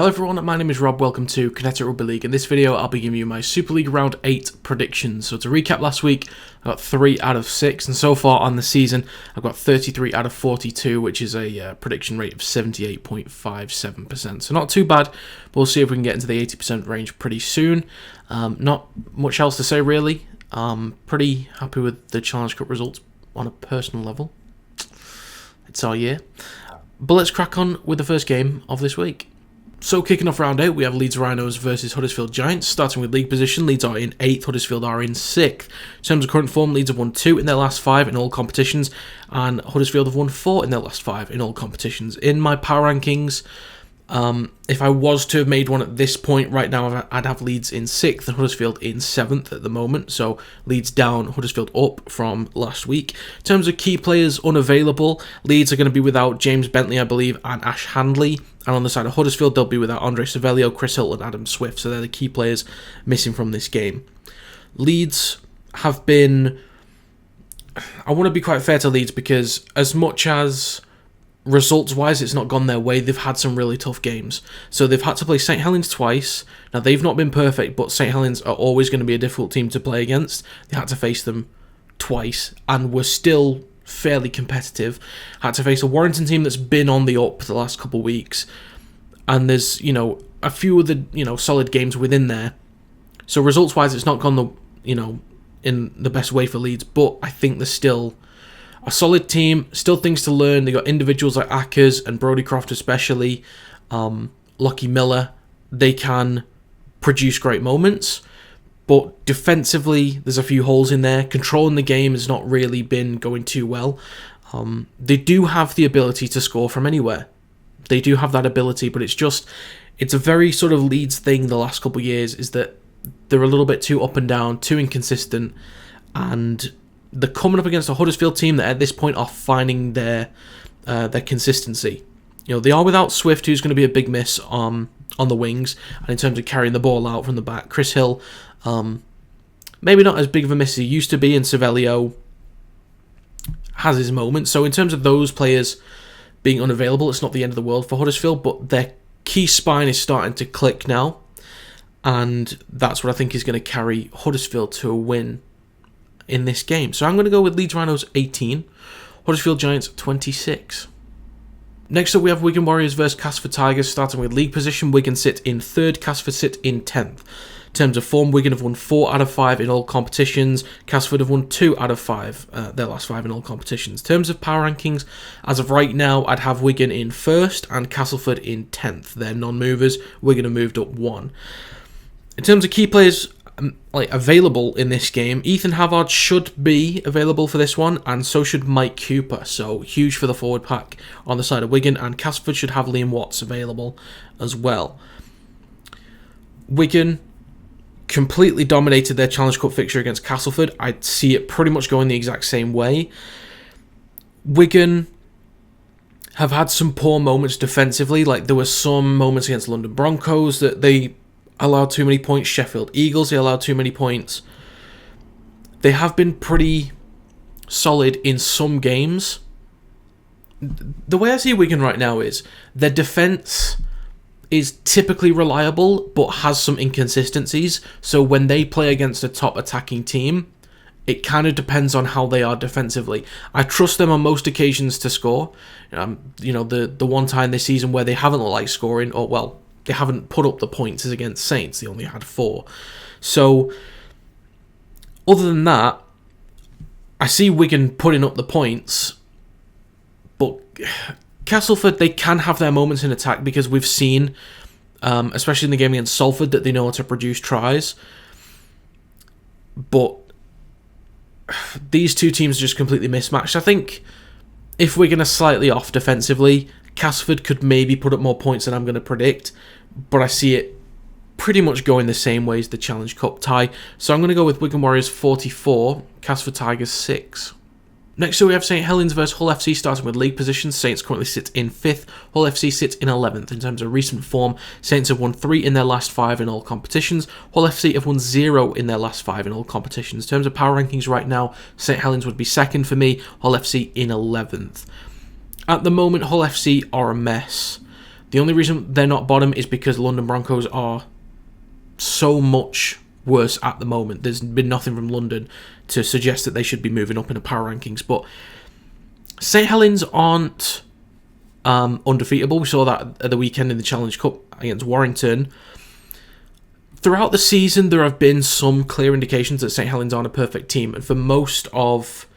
Hello everyone, my name is Rob, welcome to Kinetic Rugby League. In this video I'll be giving you my Super League Round 8 predictions. So to recap last week, I got 3 out of 6, and so far on the season I've got 33 out of 42, which is a prediction rate of 78.57%. So not too bad, but we'll see if we can get into the 80% range pretty soon. Not much else to say really. Pretty happy with the Challenge Cup results on a personal level. It's our year. But let's crack on with the first game of this week. So kicking off round 8, we have Leeds Rhinos versus Huddersfield Giants. Starting with league position, Leeds are in 8th, Huddersfield are in 6th. In terms of current form, Leeds have won 2 in their last 5 in all competitions, and Huddersfield have won 4 in their last 5 in all competitions. In my power rankings, if I was to have made one at this point right now, I'd have Leeds in 6th and Huddersfield in 7th at the moment. So Leeds down, Huddersfield up from last week. In terms of key players unavailable, Leeds are going to be without James Bentley, I believe, and Ash Handley. And on the side of Huddersfield, they'll be without Andre Cervello, Chris Hill and Adam Swift. So they're the key players missing from this game. Leeds have been... I want to be quite fair to Leeds because as much as... results-wise, it's not gone their way. They've had some really tough games. So they've had to play St Helens twice. Now, they've not been perfect, but St Helens are always going to be a difficult team to play against. They had to face them twice and were still fairly competitive. Had to face a Warrington team that's been on the up the last couple of weeks. And there's, a few of the, solid games within there. So results-wise, it's not gone the, in the best way for Leeds, but I think there's still... a solid team, still things to learn. They got individuals like Ackers and Brodie Croft especially, Lockie Miller. They can produce great moments, but defensively there's a few holes in there. Controlling the game has not really been going too well. They do have the ability to score from anywhere. They do have that ability, but it's a very sort of Leeds thing the last couple of years, is that they're a little bit too up and down, too inconsistent, and... they're coming up against a Huddersfield team that at this point are finding their consistency. They are without Swift, who's going to be a big miss on the wings, and in terms of carrying the ball out from the back. Chris Hill, maybe not as big of a miss as he used to be, and Cervello has his moments. So in terms of those players being unavailable, it's not the end of the world for Huddersfield, but their key spine is starting to click now, and that's what I think is going to carry Huddersfield to a win in this game. So I'm going to go with Leeds Rhinos 18, Huddersfield Giants 26. Next up we have Wigan Warriors versus Castleford Tigers. Starting with league position, Wigan sit in 3rd, Castleford sit in 10th. In terms of form, Wigan have won 4 out of 5 in all competitions. Castleford have won 2 out of 5, their last 5 in all competitions. In terms of power rankings, as of right now, I'd have Wigan in 1st and Castleford in 10th. They're non-movers. Wigan have moved up 1. In terms of key players available in this game, Ethan Havard should be available for this one, and so should Mike Cooper. So huge for the forward pack on the side of Wigan, and Castleford should have Liam Watts available as well. Wigan completely dominated their Challenge Cup fixture against Castleford. I'd see it pretty much going the exact same way. Wigan have had some poor moments defensively. Like there were some moments against London Broncos that they allowed too many points. Sheffield Eagles, they allowed too many points. They have been pretty solid in some games. The way I see Wigan right now is their defence is typically reliable but has some inconsistencies. So when they play against a top attacking team, it kind of depends on how they are defensively. I trust them on most occasions to score. The one time this season where they haven't looked like scoring, or well, they haven't put up the points as against Saints. They only had 4. So, other than that, I see Wigan putting up the points. But Castleford, they can have their moments in attack because we've seen, especially in the game against Salford, that they know how to produce tries. But these two teams are just completely mismatched. I think if Wigan are slightly off defensively, Castleford could maybe put up more points than I'm going to predict, but I see it pretty much going the same way as the Challenge Cup tie. So I'm going to go with Wigan Warriors 44, Castleford Tigers 6. Next up we have St Helens versus Hull FC, starting with league positions. Saints currently sit in 5th, Hull FC sits in 11th. In terms of recent form, Saints have won 3 in their last 5 in all competitions. Hull FC have won 0 in their last 5 in all competitions. In terms of power rankings right now, St Helens would be 2nd for me, Hull FC in 11th. At the moment, Hull FC are a mess. The only reason they're not bottom is because London Broncos are so much worse at the moment. There's been nothing from London to suggest that they should be moving up in the power rankings. But St Helens aren't undefeatable. We saw that at the weekend in the Challenge Cup against Warrington. Throughout the season, there have been some clear indications that St Helens aren't a perfect team. And for most of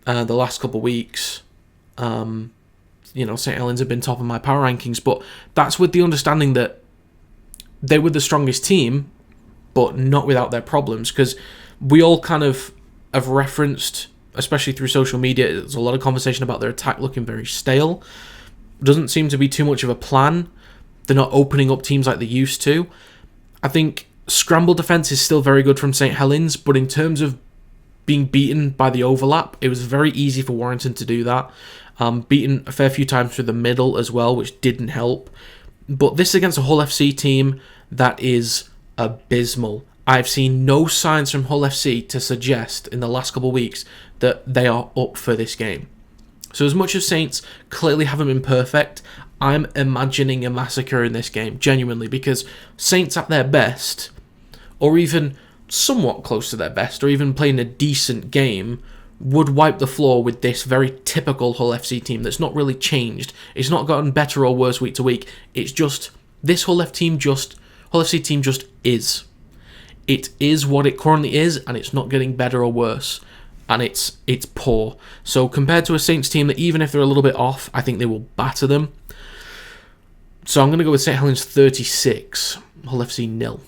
the last couple of weeks, St Helens have been top of my power rankings. But that's with the understanding that they were the strongest team, but not without their problems. Because we all kind of have referenced, especially through social media, there's a lot of conversation about their attack looking very stale. Doesn't seem to be too much of a plan. They're not opening up teams like they used to. I think scramble defence is still very good from St Helens, but in terms of being beaten by the overlap, it was very easy for Warrington to do that. Beaten a fair few times through the middle as well, which didn't help. But this against a Hull FC team that is abysmal. I've seen no signs from Hull FC to suggest in the last couple of weeks that they are up for this game. So as much as Saints clearly haven't been perfect, I'm imagining a massacre in this game, genuinely, because Saints at their best, or even somewhat close to their best, or even playing a decent game, would wipe the floor with this very typical Hull FC team that's not really changed. It's not gotten better or worse week to week. It's just, this Hull FC team just is. It is what it currently is, and it's not getting better or worse. And it's poor. So compared to a Saints team that even if they're a little bit off, I think they will batter them. So I'm going to go with St Helens 36, Hull FC 0.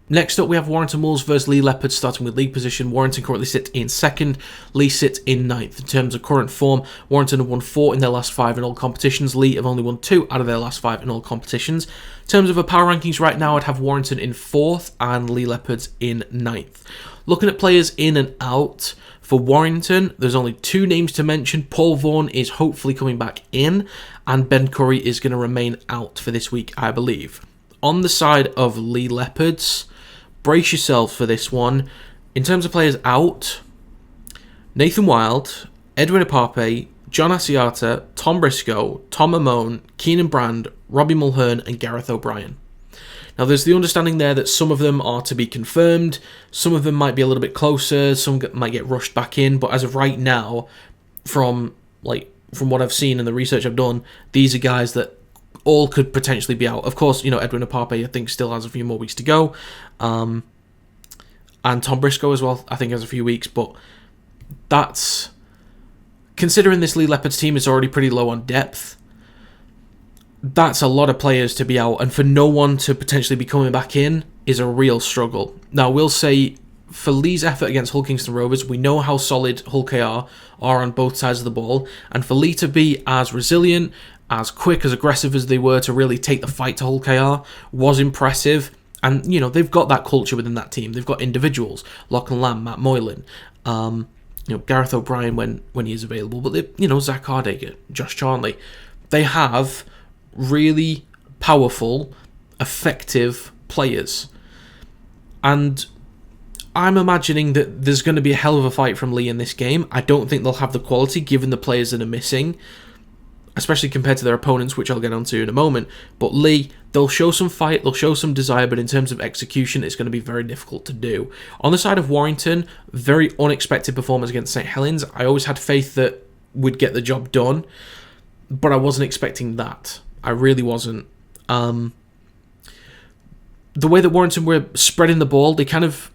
Next up, we have Warrington Wolves versus Leigh Leopards, starting with league position. Warrington currently sit in second, Leigh sits in ninth. In terms of current form, Warrington have won 4 in their last 5 in all competitions. Leigh have only won 2 out of their last 5 in all competitions. In terms of the power rankings right now, I'd have Warrington in 4th and Leigh Leopards in 9th. Looking at players in and out, for Warrington, there's only 2 names to mention. Paul Vaughan is hopefully coming back in, and Ben Curry is going to remain out for this week, I believe. On the side of Leigh Leopards, brace yourself for this one. In terms of players out, Nathan Wild, Edwin Apape, John Asiata, Tom Briscoe, Tom Amone, Keenan Brand, Robbie Mulhern, and Gareth O'Brien. Now, there's the understanding there that some of them are to be confirmed, some of them might be a little bit closer, some might get rushed back in, but as of right now, from what I've seen and the research I've done, these are guys that all could potentially be out. Of course, Edwin Apape, I think, still has a few more weeks to go, and Tom Briscoe as well, I think, has a few weeks, but that's, considering this Leigh Leopards team is already pretty low on depth, that's a lot of players to be out, and for no one to potentially be coming back in is a real struggle. Now, we'll say, for Leigh's effort against Hull Kingston Rovers, we know how solid Hull KR are on both sides of the ball, and for Leigh to be as resilient, as quick, as aggressive as they were to really take the fight to Hull KR was impressive. And, they've got that culture within that team. They've got individuals, Lachlan Lamb, Matt Moylan, Gareth O'Brien when he is available, but Zach Hardacre, Josh Charnley. They have really powerful, effective players. And I'm imagining that there's going to be a hell of a fight from Leigh in this game. I don't think they'll have the quality given the players that are missing, especially compared to their opponents, which I'll get onto in a moment. But Leigh, they'll show some fight, they'll show some desire, but in terms of execution, it's going to be very difficult to do. On the side of Warrington, very unexpected performance against St Helens. I always had faith that we'd get the job done, but I wasn't expecting that. I really wasn't. The way that Warrington were spreading the ball, they kind of,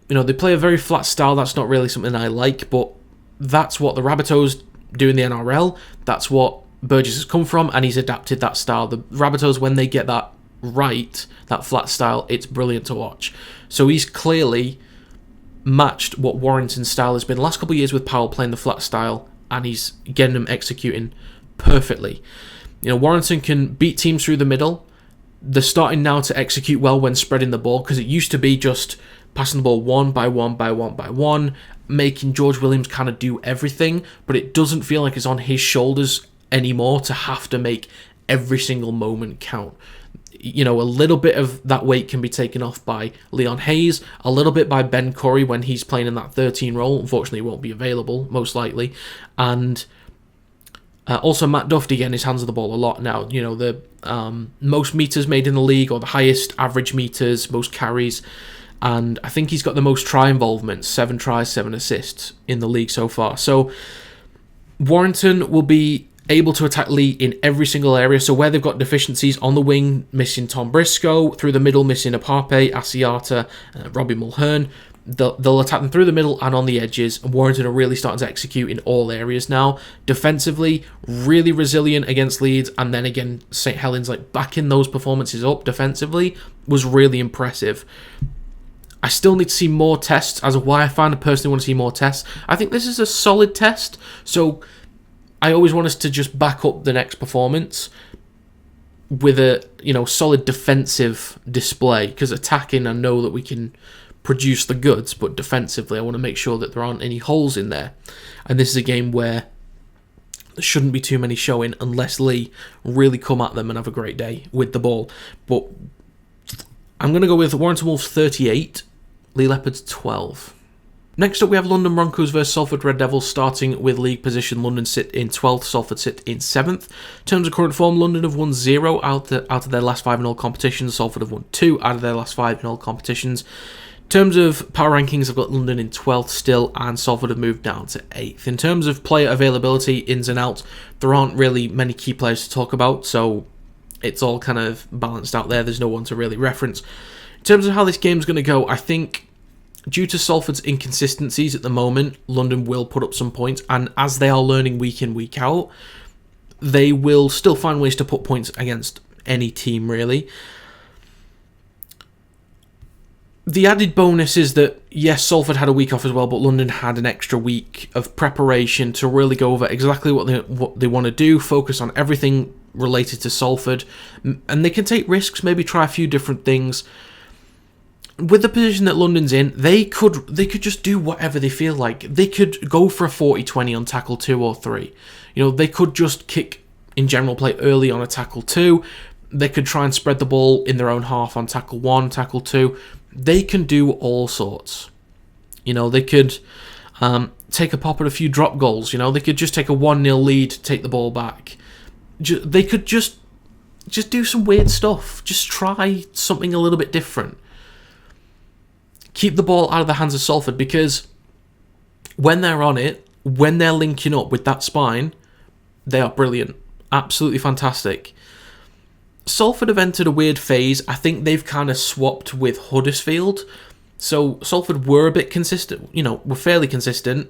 they play a very flat style. That's not really something I like, but that's what the Rabbitohs do in the NRL. That's what Burgess has come from, and he's adapted that style. The Rabbitohs, when they get that right, that flat style, it's brilliant to watch. So he's clearly matched what Warrington's style has been the last couple of years with Powell playing the flat style, and he's getting them executing perfectly. Warrington can beat teams through the middle. They're starting now to execute well when spreading the ball, because it used to be just passing the ball one by one, making George Williams kind of do everything, but it doesn't feel like it's on his shoulders anymore to have to make every single moment count. A little bit of that weight can be taken off by Leon Hayes, a little bit by Ben Curry when he's playing in that 13 role. Unfortunately, he won't be available, most likely. And Also, Matt Duffy getting his hands on the ball a lot now. You know, the most meters made in the league, or the highest average meters, most carries. And I think he's got the most try involvement, 7 tries, 7 assists in the league so far. So Warrington will be able to attack Leigh in every single area. So where they've got deficiencies on the wing, missing Tom Briscoe, through the middle, missing Apape, Asiata, Robbie Mulhern, they'll attack them through the middle and on the edges. And Warrington are really starting to execute in all areas now. Defensively, really resilient against Leeds. And then again, St. Helens, like backing those performances up defensively was really impressive. I still need to see more tests, as of why I personally want to see more tests. I think this is a solid test, so I always want us to just back up the next performance with a solid defensive display, because attacking, I know that we can produce the goods, but defensively I want to make sure that there aren't any holes in there. And this is a game where there shouldn't be too many showing unless Leigh really come at them and have a great day with the ball. But I'm going to go with Warrington Wolves 38, Leigh Leopards 12. Next up, we have London Broncos versus Salford Red Devils, starting with league position. London sit in 12th, Salford sit in 7th. In terms of current form, London have won 0 out of their last 5 in all competitions. Salford have won 2 out of their last 5 in all competitions. In terms of power rankings, I've got London in 12th still, and Salford have moved down to 8th. In terms of player availability, ins and outs, there aren't really many key players to talk about, so it's all kind of balanced out there. There's no one to really reference. In terms of how this game's going to go, I think due to Salford's inconsistencies at the moment, London will put up some points, and as they are learning week in, week out, they will still find ways to put points against any team, really. The added bonus is that, yes, Salford had a week off as well, but London had an extra week of preparation to really go over exactly what they want to do, focus on everything related to Salford, and they can take risks, maybe try a few different things. With the position that London's in, they could just do whatever they feel like. They could go for a 40-20 on tackle 2 or 3. They could just kick in general play early on a tackle 2. They could try and spread the ball in their own half on tackle 1, tackle 2. They can do all sorts. They could take a pop at a few drop goals. They could just take a 1-0 lead, take the ball back. They could just do some weird stuff. Just try something a little bit different. Keep the ball out of the hands of Salford, because when they're on it, when they're linking up with that spine, they are brilliant. Absolutely fantastic. Salford have entered a weird phase. I think they've kind of swapped with Huddersfield. So Salford were a bit consistent, were fairly consistent.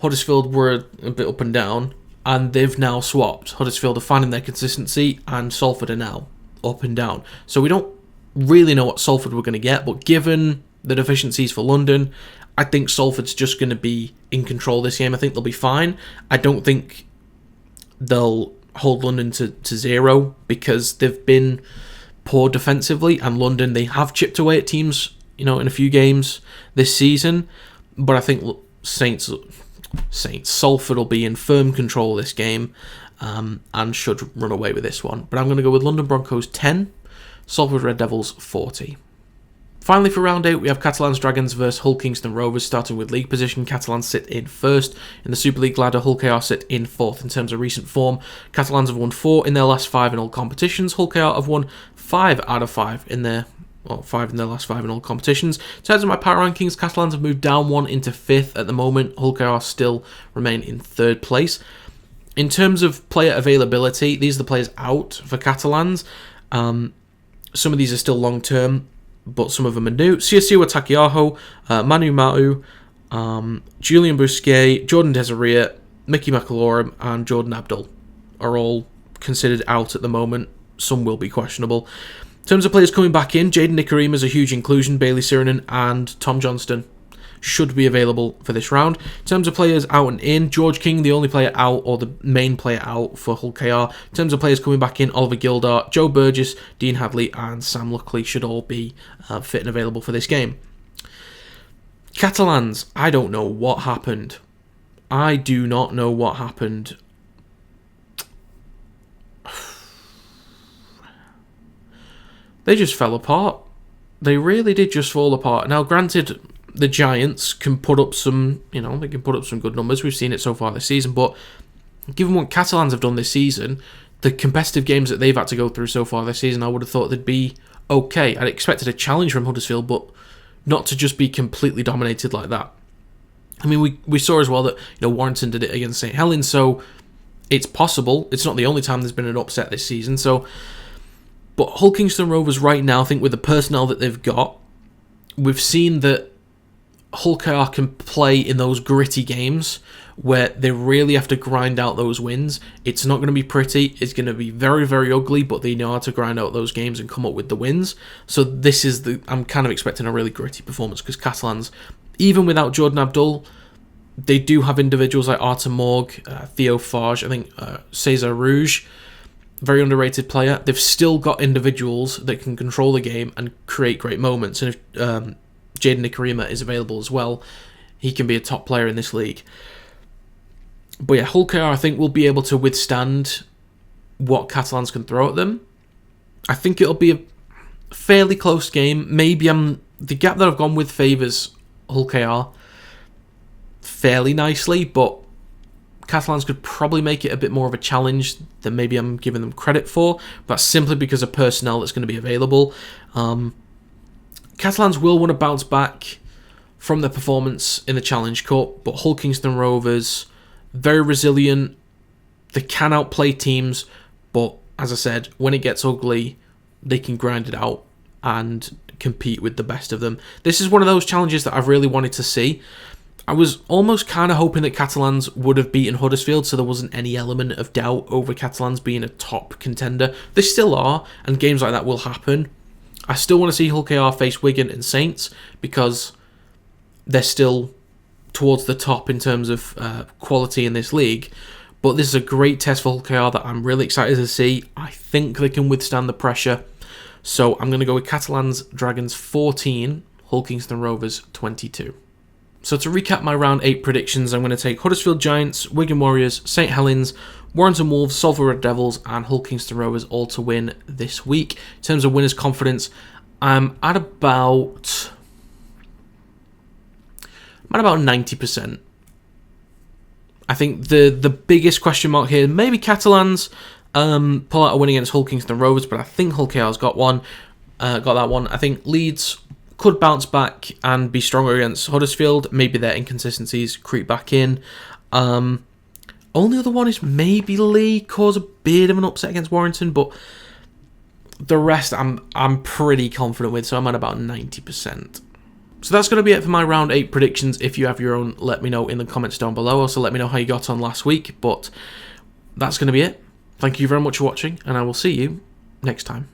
Huddersfield were a bit up and down, and they've now swapped. Huddersfield are finding their consistency, and Salford are now up and down. So we don't really know what Salford we're going to get, but given the deficiencies for London, I think Salford's just going to be in control this game. I think they'll be fine. I don't think they'll hold London to 0, because they've been poor defensively, and London, they have chipped away at teams, in a few games this season, but I think Salford will be in firm control this game, and should run away with this one. But I'm going to go with London Broncos 10, Salford Red Devils 40. Finally, for round 8, we have Catalans Dragons versus Hull Kingston Rovers, starting with league position. Catalans sit in 1st. In the Super League ladder, Hull KR sit in 4th. In terms of recent form, Catalans have won 4 in their last 5 in all competitions. Hull KR have won 5 out of 5 in their 5 in their last 5 in all competitions. In terms of my power rankings, Catalans have moved down 1 into 5th at the moment. Hull KR still remain in 3rd place. In terms of player availability, these are the players out for Catalans. Some of these are still long-term, but some of them are new. Siasiwa Takiaho, Manu Ma'u, Julian Bousquet, Jordan Desiree, Mickey McAlorum, and Jordan Abdul are all considered out at the moment. Some will be questionable. In terms of players coming back in, Jaden Nikarima is a huge inclusion. Bailey Sirinen and Tom Johnston should be available for this round. In terms of players out and in, George King, the only player out, or the main player out for Hull KR. In terms of players coming back in, Oliver Gildart, Joe Burgess, Dean Hadley, and Sam Luckley should all be fit and available for this game. Catalans, I don't know what happened. I do not know what happened. They just fell apart. They really did just fall apart. Now, granted, the Giants can put up some, they can put up some good numbers. We've seen it so far this season, but given what Catalans have done this season, the competitive games that they've had to go through so far this season, I would have thought they'd be okay. I'd expected a challenge from Huddersfield, but not to just be completely dominated like that. I mean, we saw as well that Warrington did it against St Helens, so it's possible. It's not the only time there's been an upset this season. So, but Hull Kingston Rovers right now, I think with the personnel that they've got, we've seen that Hull KR can play in those gritty games where they really have to grind out those wins. It's not going to be pretty. It's going to be very, very ugly, but they know how to grind out those games and come up with the wins. So this is I'm kind of expecting a really gritty performance because Catalans, even without Jordan Abdul, they do have individuals like Arthur Morg, Theo Farge, I think Cesar Rouge, very underrated player. They've still got individuals that can control the game and create great moments. And if Jaden Nikarima is available as well, he can be a top player in this league. But yeah, Hull KR I think will be able to withstand what Catalans can throw at them. I think it'll be a fairly close game. Maybe the gap that I've gone with favours Hull KR fairly nicely, but Catalans could probably make it a bit more of a challenge than maybe I'm giving them credit for. But that's simply because of personnel that's going to be available. Catalans will want to bounce back from their performance in the Challenge Cup, but Hull Kingston Rovers, very resilient. They can outplay teams, but as I said, when it gets ugly, they can grind it out and compete with the best of them. This is one of those challenges that I've really wanted to see. I was almost kind of hoping that Catalans would have beaten Huddersfield, so there wasn't any element of doubt over Catalans being a top contender. They still are, and games like that will happen. I still want to see Hull KR face Wigan and Saints because they're still towards the top in terms of quality in this league. But this is a great test for Hull KR that I'm really excited to see. I think they can withstand the pressure. So I'm going to go with Catalans Dragons 14, Hull Kingston Rovers 22. So to recap my round 8 predictions, I'm going to take Huddersfield Giants, Wigan Warriors, St Helens, Warrington Wolves, Salford Red Devils and Hull Kingston Rovers all to win this week. In terms of winners' confidence, I'm at about 90%. I think the biggest question mark here, maybe Catalans pull out a win against Hull Kingston Rovers, but I think Hull KR's got that one. I think Leeds could bounce back and be stronger against Huddersfield. Maybe their inconsistencies creep back in. Only other one is maybe Leigh cause a bit of an upset against Warrington, but the rest I'm pretty confident with, so I'm at about 90%. So that's going to be it for my round 8 predictions. If you have your own, let me know in the comments down below. Also, let me know how you got on last week. But that's going to be it. Thank you very much for watching, and I will see you next time.